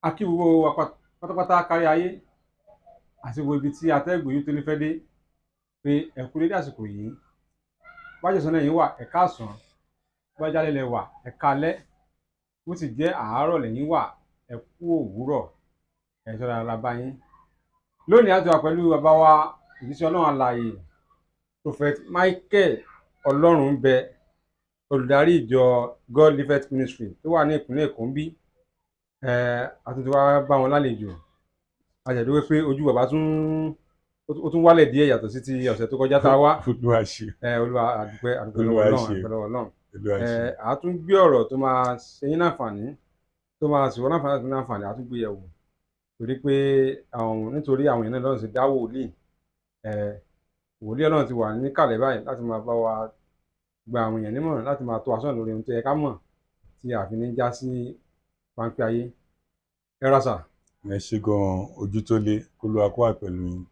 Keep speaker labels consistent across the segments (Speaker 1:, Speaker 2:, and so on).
Speaker 1: A kí gbogbo wa pátápátá kárí ayé àti gbogbo ibi tí atẹ́gùn yìí tó ní fẹ́ dé pé ẹ kú dédé àsìkò yìí. Bájọ̀sán lẹ́yìn wà ẹ káàsán, bájálẹ̀ lẹ wà ẹ káalẹ́, bó sì jẹ́ àárọ̀ lẹ́yìn wà ẹ kú òwúrọ̀, ẹ ṣọ́ra ara bá yín. Lónìí a ti wà pẹ̀lú bàbá wa ìjíṣẹ́ Ọlọ́run alààyè Prophet Michael Olohumbe, olùdarí ìjọ God Liveth Ministry tó wà ní ìpínlẹ̀ Èkó ń bí. Àtúntò wa bá wọn lálejò, a jẹ́ dúpẹ́ pé ojú bàbá tún wálẹ̀ díẹ̀ yàtọ̀ sí ti ọ̀sẹ̀ tó kọjá tá a wá.
Speaker 2: Olúwa ṣe.
Speaker 1: Olúwa àdúpẹ́ lọ́wọ́ Ọlọ́run. A tún gbé ọ̀rọ̀ tó máa ṣe yín láǹfààní, tó máa sì wọ́n láǹfààní a tún gbé yẹ̀wò, nítorí àwọn èèyàn náà lọ́run ti dá wòlíì Ọlọ́run ti wà níkàlẹ̀ báyìí láti máa bá wa gba àwọn èèyàn nímọ̀ràn, láti máa tó wa sọ́nà lórí ohun tó yẹ ká mọ̀ tí a fi ní já sí páńpẹ́ ayé. Ẹ ra sà.
Speaker 2: Ẹ ṣe gan-an, ojú tó lé kó ló akó wà pẹ̀lú yín.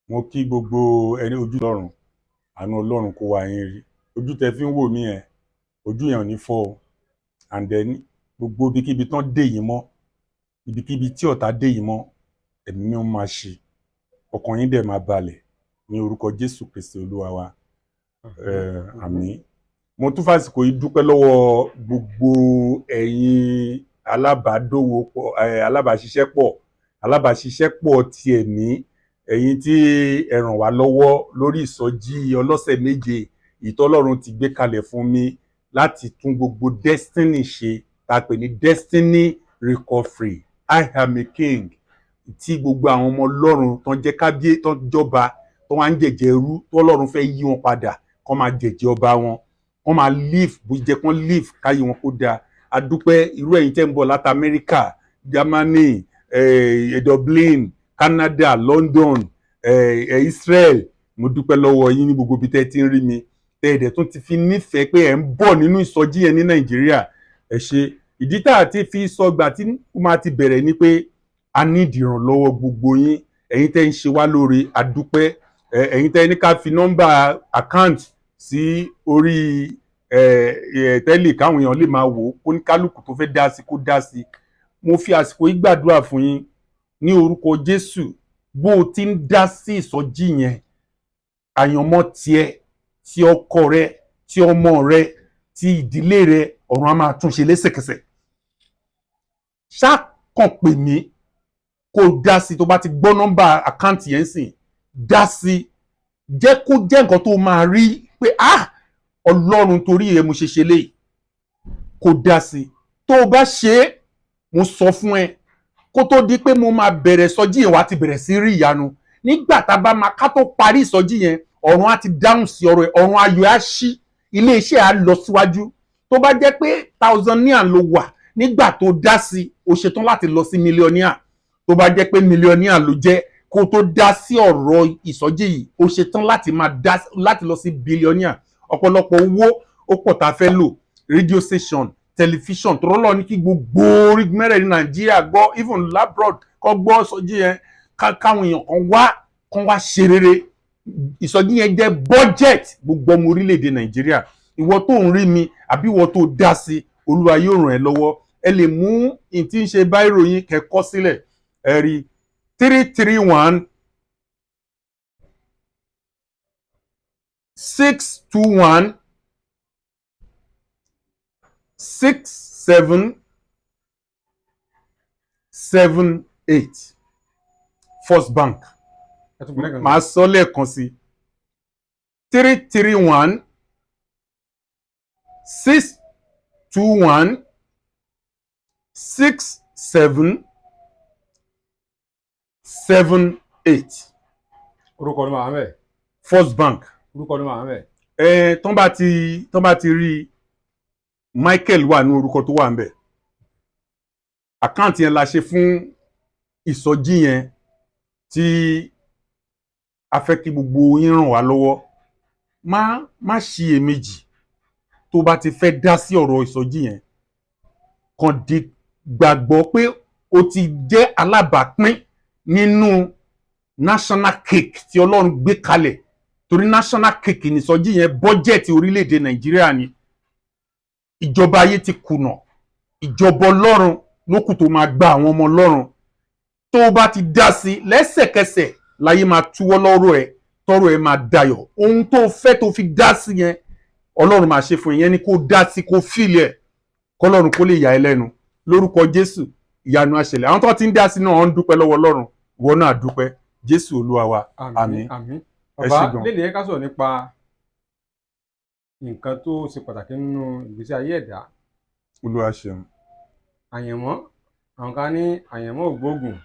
Speaker 2: Mo kí gbogbo ẹni ojú Ọlọ́run, àánú Ọlọ́run kó wá yín rí. Ojú tẹ fi ń wò mí yẹn, ojú yẹn ò ní fọ́ o. And then gbogbo ibikíbi tán dé yìí mọ́, ibikíbi tí ọ̀tá dé yìí mọ́, ẹ̀mí mi máa ṣe, ọkàn yín dẹ̀ máa balẹ̀ ní orúkọ Jésù Kristi Olúwa wa. Àmín. Mo tún fàsìkò yìí dúpẹ́ lọ́wọ́ gbogbo ẹ̀yin alábàáṣiṣẹ́pọ̀ ti ẹ̀mí, ẹ̀yin tí ẹ ràn wá lọ́wọ́ lórí ìsọjí ọlọ́sẹ̀ méje ìtọ́lọ́run ti gbé kalẹ̀ fún mi láti tún gbogbo destiny ṣe, tá a pè ní destiny recovery. I am a king, tí gbogbo àwọn ọmọ Ọlọ́run tán jẹ́ kábíyé tán jọba tó wá ń jẹ̀jẹ̀ rú tọ́lọ́run fẹ́ yí wọn padà kán máa jẹ̀jẹ̀ ọba wọn, wọ́n máa live bó jẹ́ kán live káyé wọn kó dáa. A dúpẹ́ irú ẹ̀yin tẹ́ ń bọ̀ láti Amẹ́ríkà, Germany, Dublin, Canada, London, Israel. Mo dúpẹ́ lọ́wọ́ yín ní gbogbo ibi tẹ́ ti ń rí mi, tẹ́ ẹ̀dẹ̀ tún ti fi nífẹ̀ẹ́ pé ẹ̀ ń bọ̀ nínú ìsọjí yẹn ní Nàìjíríà. Ẹ ṣé. Ìdí tá a ti fi sọgbà tí ó máa ti bẹ̀rẹ̀ ni pé a ní ìdìrànlọ́wọ́ gbogbo yín, ẹ̀yin tẹ́ ń ṣe wá lóore, a dúpẹ́. Ẹ̀yin tẹ́ ní ká fi nọ́mbà account sí orí tẹ́lẹ̀ káwọn èèyàn lè máa wò ó, kó ní kálukú tó fẹ́ dá sí kó dá sí. Mo fi àsìkò yìí gbàdúrà fún yín ní orúkọ Jésù, bó o ti ń dá sí ìsọjí yẹn, àyànmọ́ tiẹ̀, ti ọkọ rẹ, ti ọmọ rẹ, ti ìdílé rẹ, ọ̀run á máa túnṣe lẹ́sẹ̀kẹsẹ̀. Ṣáàkàn pè mí kó dá sí, tó bá ti gbọ́ nọ́mbà àkáǹtì yẹn sìn, dá sí, jẹ́ kó jẹ́ nǹkan tó máa rí pé Ọlọ́run torí ẹ mo ṣe léyìí, kó dá sí. Tó o bá ṣe é, mo sọ fún ẹ, kó tó di pé mo máa bẹ̀rẹ̀ ìsọjí yẹn wá ti bẹ̀rẹ̀ sí rí ìyanu. Nígbà tá a bá máa ká tó parí ìsọjí yẹn, ọ̀run á ti dáhùn sí ọ̀rọ̀ ẹ̀, ọ̀run ayọ̀ á ṣí, ilé iṣẹ́ á lọ síwájú. Tó bá jẹ́ pé thousandaire ló wà nígbà tó dá sí, o ṣetán láti lọ sí millionaire. Tó bá jẹ́ pé millionaire ló jẹ́, kó tó dá sí ọ̀rọ̀ ìsọjí yìí, o ṣetán láti lọ sí billionaire. Ọ̀pọ̀lọpọ̀ owó ó pọ̀ tá a fẹ́ lò, radio station, television, tó rọ́lọ́ ní kí gbogbo orí mẹ́rẹ̀ ní Nàìjíríà gbọ́, even labroad kọ́ gbọ́ ìsọjí yẹn, káwọn èèyàn kan wá ṣe rere. Ìsọjí yẹn jẹ́ budget gbogbo ọmọ orílẹ̀-èdè Nàìjíríà. Ìwọ tó ń rí mi àbí ìwọ tó dá sí, Olúwa yóò ràn ẹ́ lọ́wọ́. Ẹ lè mú ìtí ń ṣe báírò yín kẹ́kọ́ sílẹ̀. Ẹ rí 331 621 6778 First Bank. Màá sọ lẹ́ẹ̀kan sí 331 621 6778.
Speaker 1: Orúkọ ló máa ń bẹ̀.
Speaker 2: First Bank.
Speaker 1: Orúkọ ló máa ń bẹ̀.
Speaker 2: Tán bá ti rí Michael wà ní orúkọ tó wà ń bẹ̀. Àkáǹtì yẹn la ṣe fún ìsọjí yẹn tí a fẹ́ kí gbogbo yín ràn wá lọ́wọ́. Má ṣiyèméjì tó bá ti fẹ́ dá sí ọ̀rọ̀ ìsọjí yẹn, kàn di gbàgbọ́ pé o ti jẹ́ alábàápín nínú national cake tí Ọlọ́run gbé kalẹ̀, torí national cake ní ìsọjí yẹn bọ́jẹ̀tì orílẹ̀-èdè Nàìjíríà ni. Ìjọba ayé ti kùnà ìjọba Ọlọ́run ló kù tó máa gba àwọn ọmọ Ọlọ́run. Tó o bá ti dá sí lẹ́sẹ̀kẹsẹ̀ láyé máa túwọ́ lọ́rọ̀ ẹ̀, tọ́rọ̀ ẹ̀ máa dayọ̀. Ohun tó fẹ́ tó fi dá sí yẹn Ọlọ́run máa ṣe fún yẹn, ni kó dá sí kó fìlẹ̀ kọ́lọ́run kó lè yà ẹ́ lẹ́nu. Lórúkọ Jésù ìyanu á ṣẹlẹ̀. Àwọn tó ti ń dá sí náà wọ́n ń dúpẹ́ lọ́wọ́ Ọlọ́run, ìwọ náà dúpẹ́. Jésù Olúwa wa. Àmín.
Speaker 1: àmín.
Speaker 2: Ẹ ṣé
Speaker 1: Bàbá
Speaker 2: gan.
Speaker 1: lélẹ̀ ká sọ̀rọ̀ nípa nǹkan tó ṣe pàtàkì nínú ìgbésí ayé ẹ̀dá.
Speaker 2: Olúwa ṣeun.
Speaker 1: Àyànmọ́, àwọn kan ní àyànmọ́ ògbóògùn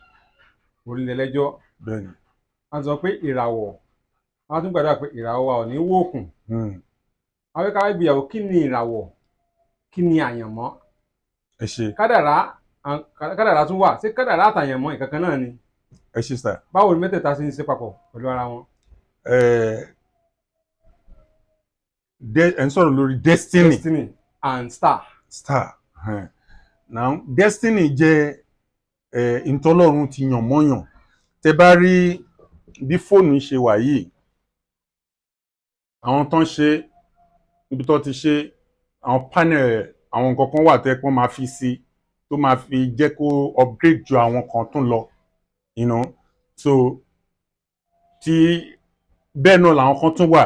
Speaker 1: orílẹ̀-ẹlẹ́jọ́.
Speaker 2: Bẹ́ẹ̀ni.
Speaker 1: A sọ pé ìràwọ̀, a tún gbàdúrà pé ìràwọ̀ wa ò ní wòkùn. Àwọn ká gbìyàwó kí ni ìràwọ̀, kí ni àyànmọ́.
Speaker 2: Ẹ ṣé.
Speaker 1: Kádàrá tún wà, ṣé kádàrá àtàyànmọ́ nǹkan kan náà ni?
Speaker 2: Ẹ ṣé sà.
Speaker 1: Báwo ni mẹ́tẹ̀ẹ̀ta ṣe ń ṣe papọ̀ pẹ̀lú ara wọn?
Speaker 2: Ẹ ń sọ̀rọ̀ lórí destiny.
Speaker 1: Destiny and star.
Speaker 2: Star. Now destiny jẹ́ ìtọ́lọ́run ti yàn mọ́yàn. Tẹ bá rí bí fóònù ṣe wà yìí, àwọn tó ń ṣe ibi tó ti ṣe àwọn panel, àwọn nǹkan kan wà tẹ́ pé wọ́n máa fi sí tó máa fi jẹ́ kó upgrade ju àwọn kan tún lọ, you know. So tí bẹ́ẹ̀ náà làwọn kan tún wà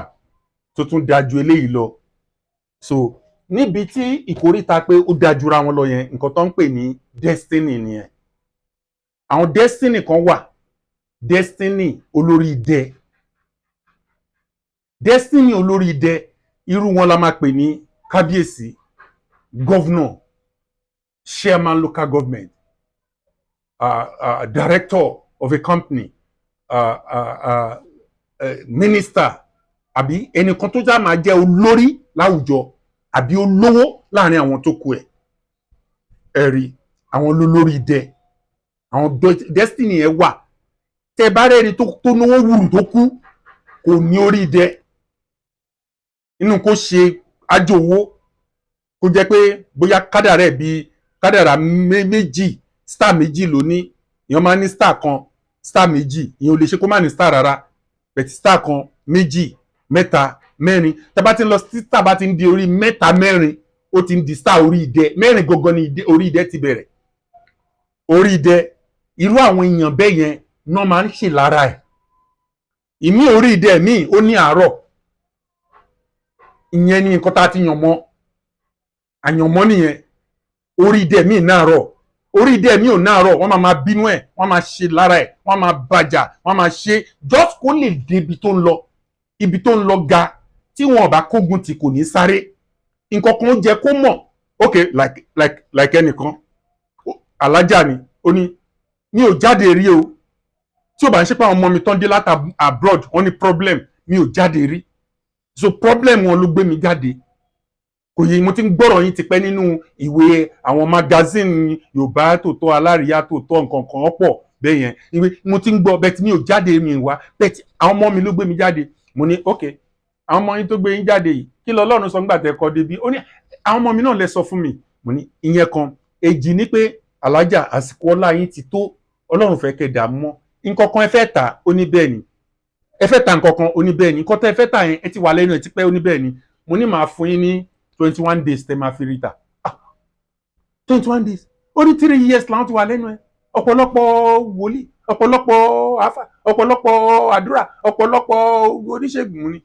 Speaker 2: tó tún dájú eléyìí lọ. So níbi tí ìkóríta pé ó dájúra wọn lọ yẹn, nǹkan tó ń pè ní destiny nìyẹn. Àwọn destiny kan wà, destiny olórí idẹ. Destiny olórí idẹ, irú wọn la máa pè ní kábíyèsí, governor, chairman local government, director of a company, minister, àbí ẹnìkan tó já máa jẹ́ olórí láwùjọ àbí olówó láàrin àwọn tó kù ẹ̀. Ẹ̀rí àwọn olórí idẹ, àwọn destiny ẹ̀ wà. Tẹ bá rẹ́ni tó náwó wùrù tó kú kò ní orí idẹ. Inú kó ṣe àjò owó, kó jẹ́ pé bóyá kádàrá ẹ̀ bí kádàrá méjì, star méjì ló ní. Èèyàn máa ní star kan, star méjì, ìyẹn ò lè ṣe kó má ní star rárá. Bẹ̀tì star kan, méjì, mẹ́ta, mẹ́rin. Tá bá ti ń lọ sí star bá ti ń di orí mẹ́ta mẹ́rin, ó ti ń di star orí idẹ. Mẹ́rin gangan ni orí idẹ ti bẹ̀rẹ̀. Orí idẹ, irú àwọn èèyàn bẹ́ẹ̀ yẹn náà máa ń ṣe lára ẹ̀. Ìmí orí idẹ míì ó ní àárọ̀. Ìyẹn ni nǹkan tá a ti yàn mọ́. Àyànmọ́ nìyẹn. Orí idẹ míì náàárọ̀. Orí idẹ míì ò náàárọ̀, wọ́n máa bínú ẹ̀, wọ́n máa ṣe lára ẹ̀, wọ́n máa bàjà, wọ́n máa ṣe just kó lè dé ibi tó ń lọ. Ibi tó ń lọ ga, tí wọn ò bá kógun tì kò ní sáré. Nǹkan kan jẹ́ kó mọ̀. Okay, like ẹnìkan, alájà ni, ó ní mi ò jáde rí o. Tí ò bá ń ṣe pé àwọn ọmọ mi tán dé láti abroad, wọ́n ní problem, mi ò jáde rí. So problem wọn ló gbé mi jáde. Kò yẹ, mo ti ń gbọ́rọ̀ yín tipẹ́ nínú ìwé àwọn magazine Yorùbá Tòótọ́, Alárìíyá Tòótọ́, nǹkan kan ọ̀pọ̀ bẹ́ẹ̀ yẹn. Ìwé mo ti ń gbọ́, bẹ́ẹ̀ tí mi ò jáde mi wá. Bẹ́ẹ̀ tí àwọn ọmọ mi ló gbé mi jáde. Mo ní okay, àwọn ọmọ yín tó gbé yín jáde yìí, kí l'Ọlọ́run sọ nígbà tẹ́ kọ́ débi? Ó ní àwọn ọmọ mi náà lẹ sọ fún mi. Mo ní ìyẹn kan. Èjì ni pé alájà, àsìkò ọlá yín ti tó. Ọlọ́run fẹ́ kẹ́ dààmú mọ́. Nǹkan kan ẹ fẹ́ tà, ó ní bẹ́ẹ̀ ni. Ẹ fẹ́ tà nǹkan kan, ó ní bẹ́ẹ̀ ni. Nǹkan tẹ́ ẹ fẹ́ tà yẹn ẹ ti wà lẹ́nu ẹ̀ tipẹ́, ó ní bẹ́ẹ̀ ni. Mo ní màá fún yín ní 21 days tẹ́ máa fi rí tà. 21 days. Ó ní 3 years làwọn ti wà lẹ́nu ẹ̀. Ọ̀pọ̀lọpọ̀ wòlíì, ọ̀pọ̀lọpọ̀ àfà, ọ̀pọ̀lọpọ̀ àdúrà, ọ̀pọ̀lọpọ̀ oníṣègùn ni.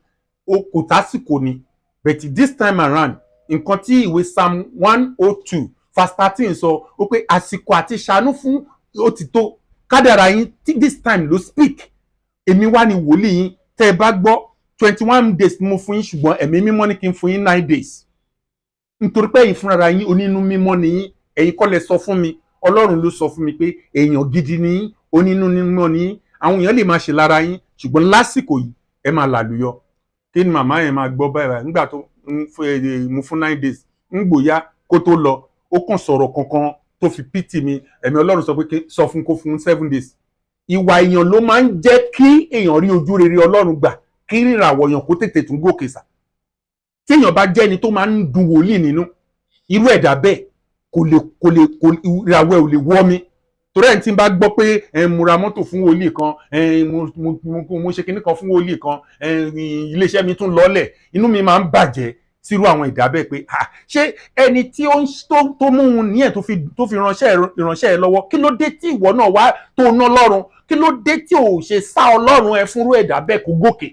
Speaker 2: O kò tásìkò ni. But this time around, nǹkan tí ìwé Psalm 102 verse 13 sọ, ó pé àsìkò àti ṣàánú fún ó ti tó. Kádàrá yín this time ló speak. Èmi wá ní wòlíì yín. Tẹ́ ẹ bá gbọ́ 21 days mo fún yín, ṣùgbọ́n ẹ̀mí mímọ́ ní kí n fún yín 9 days. Nítorí pé ẹ̀yin fúnra yín onínú mímọ́ ni yín. Ẹ̀yin kọ́ lẹ sọ fún mi. Ọlọ́run ló sọ fún mi pé èèyàn gidi ni yín, onínú mímọ́ ni yín. Àwọn èèyàn lè máa ṣe lára yín, ṣùgbọ́n lásìkò yìí ẹ máa làlùyọ. Kí ni màmá yẹn máa gbọ́ báyìí nígbà tó mo fún 9 days ń gbòyà kó tó lọ, ó kàn sọ̀rọ̀ kankan tó fi pity mi. Ẹ̀mí Ọlọ́run sọ pé sọ fún kó fún 7 days. Ìwà èèyàn ló máa ń jẹ́ kí èèyàn rí ojú rere Ọlọ́run gbà, kí ìràwọ̀ èèyàn kó tètè tún gòkè sà. Tí èèyàn bá jẹ́ ẹni tó máa ń dun wòlíì nínú, irú ẹ̀dá bẹ́ẹ̀ kò lè ìràwọ̀ ẹ̀ ò lè wọ́ mi. Torí ẹni tí n bá gbọ́ pé mo ra mọ́tò fún wòlíì kan, mo ṣe kinní kan fún wòlíì kan, iléeṣẹ́ mi tún lọ́lẹ̀, inú mi máa ń bàjẹ́. sírú àwọn ìdá bẹ́ẹ̀ pé ṣé ẹni tí ó tó mú un ní ẹ̀ tó fi ìránṣẹ́ ẹ lọ́wọ́, kí ló dé tí ìwọ náà wá tó ná lọ́rùn, kí ló dé tí ò ṣe sá ọlọ́run ẹ fúnrú ẹ̀dá bẹ́ẹ̀ kó gòkè.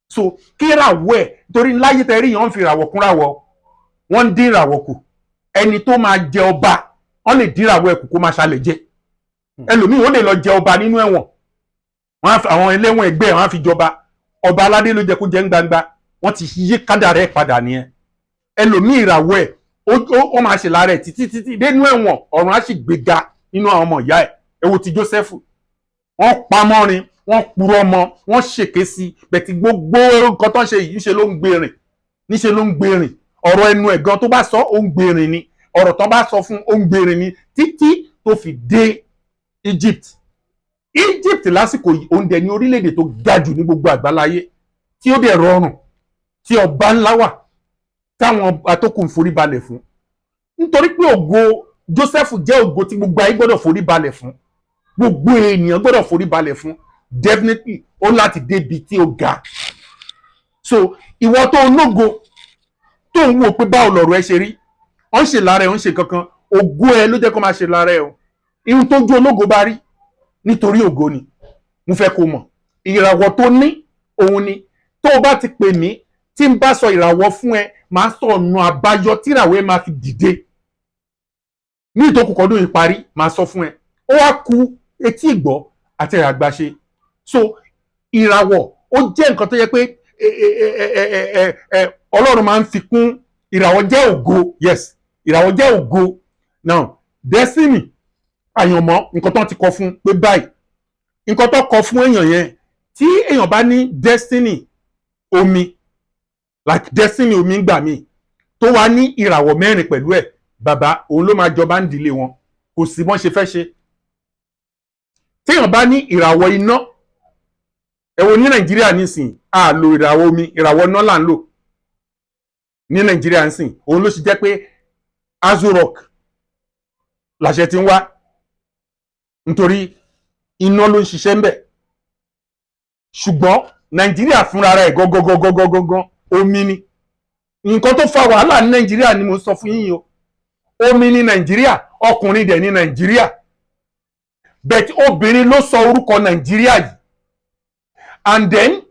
Speaker 2: So kí ìràwọ̀ ẹ̀, torí láyé tẹ̀rí yẹn wọ́n fi ìràwọ̀ kún ràwọ̀, wọ́n ń dín ìràwọ̀ kù. Ẹni tó máa jẹ ọba wọ́n lè dín ìràwọ̀ ẹ̀ kù kó máa ṣàlẹ̀ jẹ. Ẹlòmíì ó lè lọ jẹ ọba nínú ẹ̀wọ̀n, àwọn ẹlẹ́wọ̀n ẹgbẹ́ wọn á fi jọba, ọba aládé ló jẹ kó jẹ ń gbangba, wọ́n ti yí kádàrá ẹ̀ padà nìyẹn. Ẹlòmíì ìràwọ̀ ẹ̀ ó máa ṣe lára ẹ̀ títí dénú ẹ̀wọ̀n, ọ̀run á sì gbéga nínú àwọn ọmọ ìyá ẹ̀. Ẹ wo ti Jósẹ́fù, wọ́n pa mọ́rin, wọ́n purọ́ mọ́, wọ́n ṣèké sí, bẹ̀tì gbogbo nǹkan tó ń ṣe yìí níṣe ló ń gbèrìn, ọ̀rọ̀ ẹnu ẹ̀ gan tó bá sọ ó ń gbèrìn ni, ọ̀rọ̀ tó bá sọ fún ó ń gbèrìn ni, títí tó fi dé Egypt lásìkò yìí òun dẹ̀ ní orílẹ̀-èdè tó ga jù ní gbogbo àgbáláyé, tí ó dẹ̀ rọrùn, tí ọba ńlá wà, táwọn atókùn forí balẹ̀ fún. Nítorí pé ògo Joseph jẹ́ ògo tí gbogbo ayé gbọ́dọ̀ forí balẹ̀ fún, gbogbo ènìyàn gbọ́dọ̀ forí balẹ̀ fún, definitely ó láti débi tí ó ga. So ìwọ tó ológo tó ń wò pé báwo lọ̀rọ̀ ẹ ṣe rí, ó ń ṣe lára ẹ, ó ń ṣe kankan, ògo ẹ ló jẹ́ kó máa ṣe lára ẹ o. Irun tó ju ológo bá rí nítorí ògo ni. Mo fẹ́ kó mọ̀ ìràwọ̀ tó ní òun ni. Tó o bá ti pè mí tí n bá sọ ìràwọ̀ fún ẹ, màá sọ ọ̀nà àbáyọ tí ìràwọ̀ ẹ máa fi dìde ní ìtókù kọdún yìí parí, màá sọ fún ẹ. Ó wá ku etí ìgbọ́ àti àgbàṣe. So ìràwọ̀ ó jẹ́ nǹkan tó yẹ pé Ọlọ́run máa ń fi kún. Ìràwọ̀ jẹ́ ògo, yes, ìràwọ̀ jẹ́ ògo. Now destiny, àyànmọ́, nǹkan tó ti kọ fún pé báyìí, nǹkan tó kọ fún èèyàn yẹn, tí èèyàn bá ní destiny omi, like destiny omi ń gbà mí, tó wá ní ìràwọ̀ mẹ́rin pẹ̀lú ẹ̀, bàbá òun ló máa jọba ń dìlé wọn, kò sí bọ́n ṣe fẹ́ ṣe. Téèyàn bá ní ìràwọ̀ iná, ẹ wo ní Nàìjíríà nísìnyí, a lo ìràwọ̀ omi, ìràwọ̀ iná là ń lò ní Nàìjíríà nísìnyí. Òun ló ṣe jẹ́ pé Aso Rock làṣẹ ti ń wá, nítorí iná ló ń ṣiṣẹ́ ń bẹ̀. Ṣùgbọ́n Nàìjíríà fúnra rẹ̀ gangan omi ni. Nǹkan tó fa wàhálà ní Nàìjíríà ni mo sọ fún yín o. Omi ní Nàìjíríà, ọkùnrin dẹ̀ ní Nàìjíríà, bẹ̀t obìnrin ló sọ orúkọ Nàìjíríà yìí. And then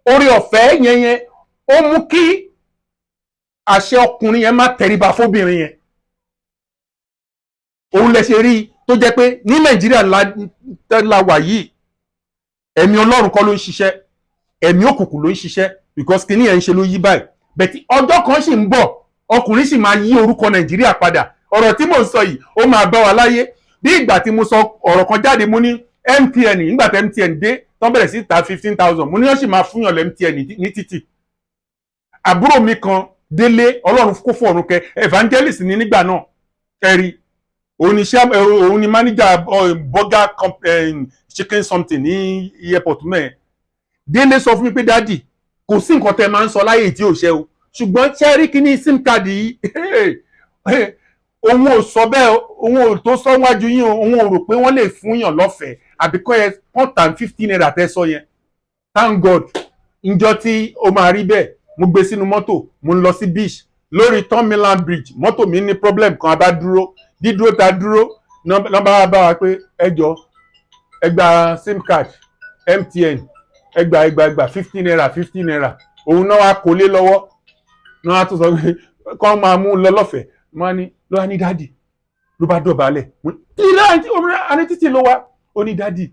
Speaker 2: orí ọ̀fẹ́ yẹn ó mú kí àṣẹ ọkùnrin yẹn má tẹríba fóbìnrin yẹn. Òun lẹ ṣe rí tó jẹ́ pé ní Nàìjíríà la wà yìí, ẹ̀mí Ọlọ́run kọ́ ló ń ṣiṣẹ́, ẹ̀mí òkùnkùn ló ń ṣiṣẹ́, because kìíní yẹn ń ṣe ló yí báyìí. Bẹ̀tì ọjọ́ kan sì ń bọ̀, ọkùnrin sì máa yí orúkọ Nàìjíríà padà. Ọ̀rọ̀ tí mò ń sọ yìí ó máa bá wa láyé. Bí ìgbà tí mo sọ ọ̀rọ̀ kan jáde, mo ní MTN, nígbà tí MTN dé tán bẹ̀rẹ̀ sí ta 15,000, mo ní wọ́n sì máa fúnyàn lẹ́ MTN ní títì. Àbúrò mi kan Délé, Ọlọ́run kó fún ọ̀run kẹ́, evangelist ní nígbà náà, ẹ̀rí òun ni manager burger chicken something ní airport mẹ́ẹ̀. Délé sọ fún mi pé dádì, kò sí nǹkan tẹ́ máa ń sọ láyé tí ò ṣe o, ṣùgbọ́n ṣẹ́rí kí ní sim card yìí òun ò sọ bẹ́ẹ̀, òun ò tó sọ wájú yín, òun ò rò pé wọ́n lè fún yàn lọ́fẹ̀ẹ́ àbíkọ́ yẹn $150 tẹ́ sọ yẹn. Thank God, ìjọ tí ó máa rí bẹ́ẹ̀, mo gbé sínú mọ́tò, mo ń lọ sí beach lórí Third Bridge. Mọ́tò mi ní problem kan, a bá dúró, dídúró ta dúró, nọ́mbà bá wa pé ẹjọ́ ẹ gba sim card MTN, ẹ gba $15. Òun náà wá kólé lọ́wọ́, náà wá tún sọ pé kọ́ máa mú lọ lọ́fẹ̀ẹ́. Wọ́n ní ló wá ní dádì, ló bá dọ̀bálẹ̀, àní títí ló wá, ó ní dádì,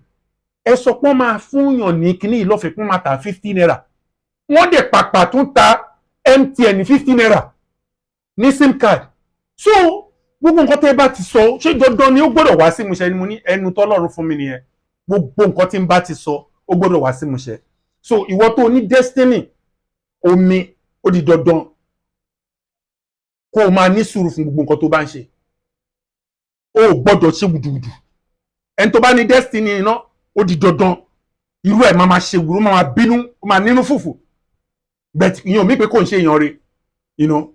Speaker 2: ẹ sọ pé wọ́n máa fún yàn ní kíní ìlọ́fẹ̀ẹ́ pé wọ́n máa ta $15. Wọ́n dẹ̀ pàpà tún ta MTN ní $15 ní sim card. So gbogbo nǹkan tẹ́ bá ti sọ, ṣé dandan ni ó gbọ́dọ̀ wá sí ìmúṣẹ? Ni mo ní ẹnu tọ́lọ́run fún mi nìyẹn. Gbogbo nǹkan tí n bá ti sọ ó gbọ́dọ̀ wá sí ìmúṣẹ. So ìwọ tó ní destiny omi, ó di dandan kó o máa ní sùúrù fún gbogbo nǹkan tó bá ń ṣe. O ò gbọ́dọ̀ ṣe wùdùwùdù. Ẹni tó bá ní destiny iná, ó di dandan irú ẹ̀ máa ṣe wùrú, máa bínú, máa nínú fùfù. But ìyẹn ò mí pé kò ń ṣe èèyàn rẹ̀, you know.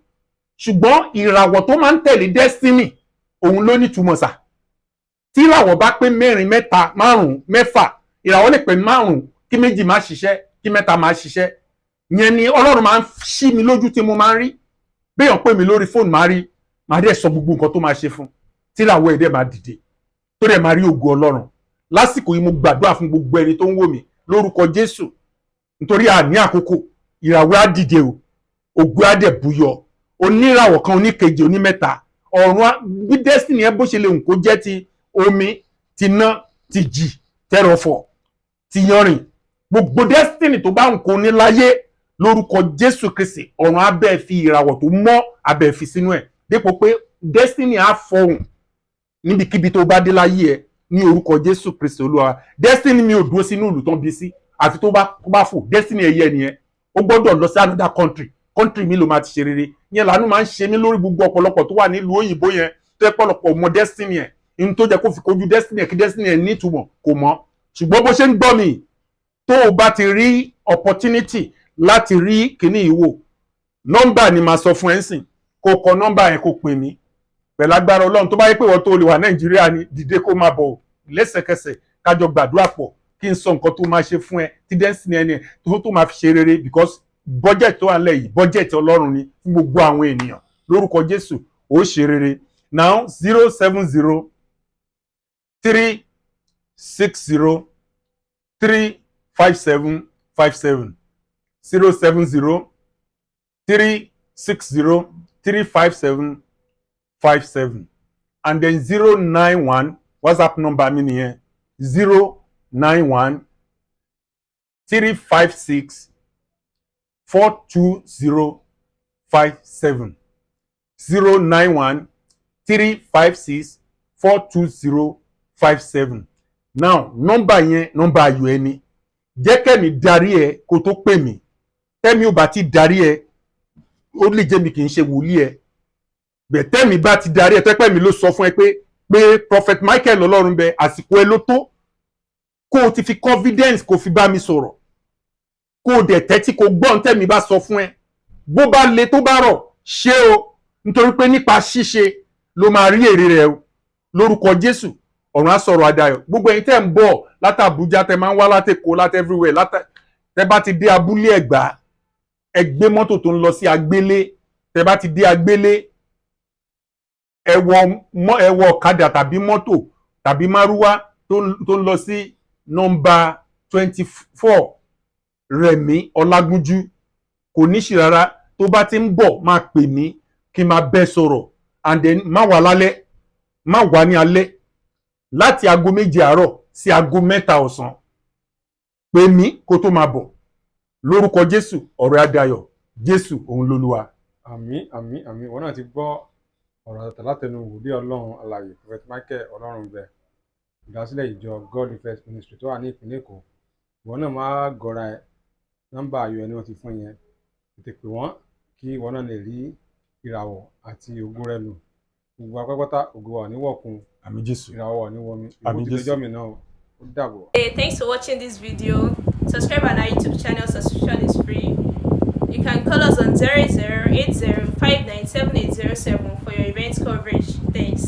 Speaker 2: Ṣùgbọ́n ìràwọ̀ tó máa ń tẹ̀lé destiny òun ló ní túmọ̀ sà. Tí ìràwọ̀ bá pé 4, 3, 5, 6, ìràwọ̀ lè pé 5 kí 2 máa ṣiṣẹ́, kí 3 máa ṣiṣẹ́. ìyẹn ni Ọlọ́run máa ń ṣí mi lójú tí mo máa ń rí béèyàn pè mí lórí fóònù máa rí máa dẹ̀ sọ gbogbo nǹkan tó máa ṣe fún tí làwọn ẹ̀dẹ̀ máa dìde tó dẹ̀ máa rí ògo Ọlọ́run lásìkò yìí mo gbàdúrà fún gbogbo ẹni tó ń wò mí lórúkọ Jésù nítorí àní àkókò ìràwọ̀ á dìde o ògo á dẹ̀ búyọ oníràwọ̀ kan oníkejì onímẹ́ta ọ̀run bí destiny ẹ bó ṣe lè hùn kó jẹ́ ti omi ti iná ti jì tẹrọfọ̀ ti yanrìn gbogbo destiny tó bá hùn kó ní láyé lórúkọ Jésù Kristi ọ̀run á bẹ́ẹ̀ fi ìràwọ̀ tó mọ́ abẹ́ fi sínú ẹ̀ dípò pé destiny á fọhùn níbikíbi tó bá dé láyé ẹ ní orúkọ Jésù Kristi Olúwa destiny mi ò dúró sínú ìlú tán bí sí àfi tó bá fò destiny ẹ̀yẹ nìyẹn ó gbọ́dọ̀ lọ sí another country mi ló máa ti ṣe rere yẹn làánú máa ń ṣe mí lórí gbogbo ọ̀pọ̀lọpọ̀ tó wà nílùú òyìnbó yẹn tó yẹ pọ̀lọpọ̀ mọ destiny ẹ̀ ní tó jẹ́ kó fi kojú destiny ẹ̀ kí destiny ẹ̀ nítumọ̀ kò mọ̀ ṣùgbọ́n bó ṣe ń gbọ́ mi tó o bá ti rí opportunity láti rí kíní ìwò nọ́mbà ni màá sọ fún ẹ sìn kó kọ nọ́mbà yẹn kó pè mí pẹ̀lú agbára Ọlọ́run tó bá yẹ pé wọ́n tó lè wà Nàìjíríà ni dìde kó máa bọ̀ lẹ́sẹ̀kẹsẹ̀ kájọ gbàdúrà pọ̀ kí n sọ nǹkan tó máa ṣe fún ẹ tí destiny ẹni tó máa fi ṣe rere because budget tó wà nílẹ̀ yìí budget Ọlọ́run ni fún gbogbo àwọn ènìyàn lórúkọ Jésù ó ṣe rere now 070 360 357 57 070 360 357 57 and then 091 WhatsApp number mi nìyẹn 091 356 42057 091 356 42057 now nọ́mbà yẹn nọ́mbà ayọ̀ ẹni jẹ́ kẹ́mi darí ẹ kó tó pè mí tẹ́mi ò bá ti darí ẹ ó lè jẹ́ mi kì í ṣe wòlíì ẹ bẹ́ẹ̀ tẹ́mi bá ti darí ẹ tẹ́pẹ́ mi ló sọ fún ẹ pé Prophet Michael Olohumbe àsìkò ẹ ló tó kó o ti fi confidence kó fi bá mi sọ̀rọ̀ kó o dẹ̀ tẹ́tí kó gbọ́n tẹ́mi bá sọ fún ẹ bó bá le tó bá rọ̀ ṣé o nítorí pé nípa ṣíṣe ló máa rí èrè rẹ o lórúkọ Jésù ọ̀run á sọ̀rọ̀ adayọ̀ gbogbo ẹ̀yin tẹ́ ń bọ̀ láti Àbújá tẹ́ máa ń wá láti Èkó láti everywhere tẹ́ bá ti dé abúlé Ẹ̀gbá ẹ gbé mọ́tò tó ń lọ sí Agbélé tẹ́ bá ti dé Agbélé ẹ wọ ọ̀kadà tàbí mọ́tò tàbí márúwá tó ń lọ sí nọ́mbà 24 Rẹ̀mí Ọlágúnjú kò ní ṣì rárá tó bá ti ń bọ̀ máa pè mí kí n máa bẹ́ sọ̀rọ̀ and then má wà lálẹ́ má wà ní alẹ́ láti aago 7 àárọ̀ sí aago 3 ọ̀sán pè mí kó tó máa bọ̀ lórúkọ Jésù ọ̀rọ̀ adayọ̀ Jésù òun lolúwa.
Speaker 1: àmín àmín àmín wọn náà ti gbọ́ ọ̀rọ̀ àtàlátẹnu wòlíì Ọlọ́run alààyè Prophet Michael Olohumbe ìdásílẹ̀ ìjọ God First Ministry tó wà ní ìpínlẹ̀ Èkó ìwọ náà máa gọra ẹ nọ́mbà ayọ̀ ẹni wọ́n ti fún yẹn tètè pè wọ́n kí ìwọ náà lè rí ìràwọ̀ àti ògo rẹ lò gbogbo apápátá ògo wà níwọ̀kun
Speaker 2: àmín Jésù
Speaker 1: ìràwọ̀ wà níwọ̀mi
Speaker 2: àmín Jésù
Speaker 1: ìwọ mi náà ó dàbọ̀.
Speaker 3: Hey, thanks for watching this video. Subscribe on our YouTube channel. Subscription is free. You can call us on 0080597807 for your event coverage. Thanks.